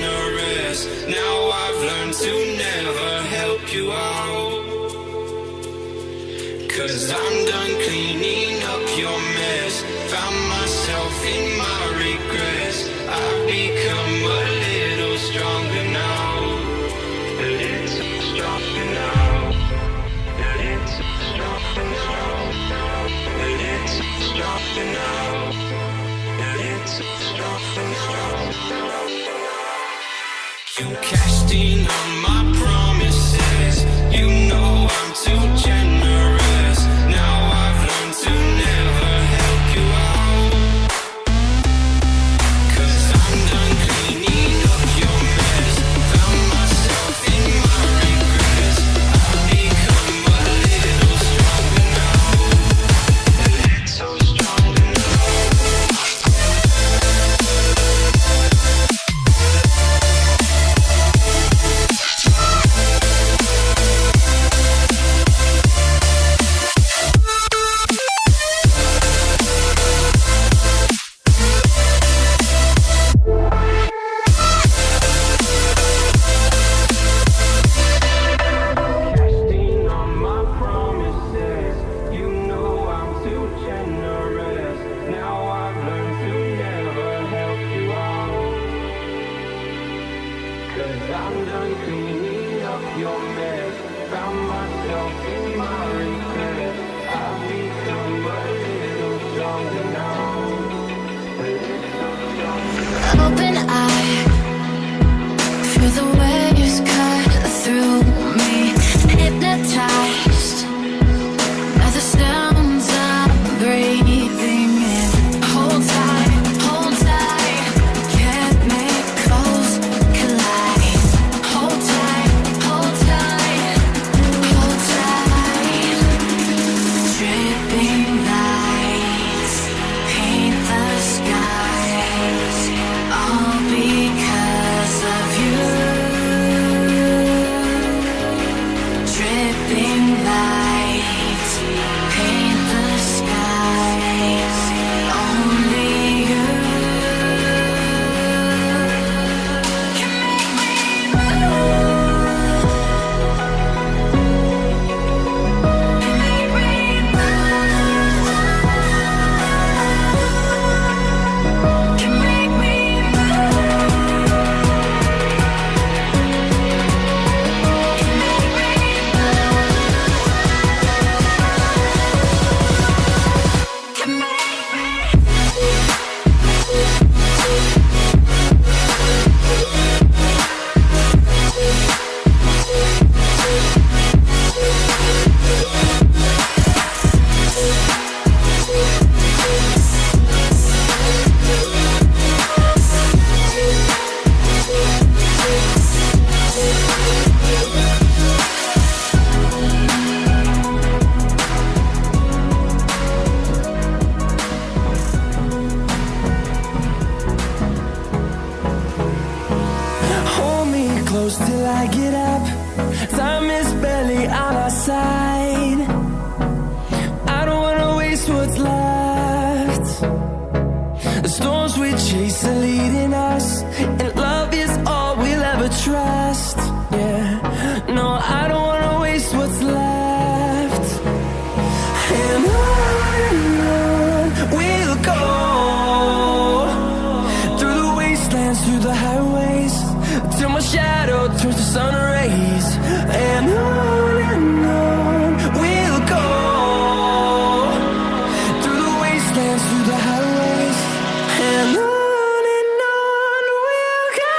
generous. Now I've learned to never help you out. 'Cause I'm done cleaning up your mess. Found myself in my regrets. I've become a little stronger now. A little stronger now. A little stronger now. A little stronger now. A little stronger now. You cashed in on my promises. You know I'm too generous. Now I've learned to never help you out. 'Cause I'm done cleaning up your mess. Found myself in my regrets. I've become a little stronger now. A little stronger now. Casting on my promises. You know I'm too generous. Now I've learned to never help you out. 'Cause I'm done cleaning up your mess. Found myself in my regrets. I've become a little stronger now. A little stronger now. Open eye, feel the waves cut through me. Hypnotized by the sounds I'm breathing in. Hold tight, chemicals collide. Hold tight, hold tight, hold tight. Dripping lights paint the skies, all because of you. Dripping lights paint the skies, only you can make me move. Can make me move. Can make me Hold me close till I get up. Time is barely on our side. I don't wanna waste what's left. The storms we chase are leading us, and love is all we'll ever trust. Yeah, no, I don't wanna waste what's left. And on we'll go, through the wastelands, through the highways, till my shadow turns to sun rays. And on we'll go, through the wastelands, through the highways, and on we'll go.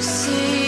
see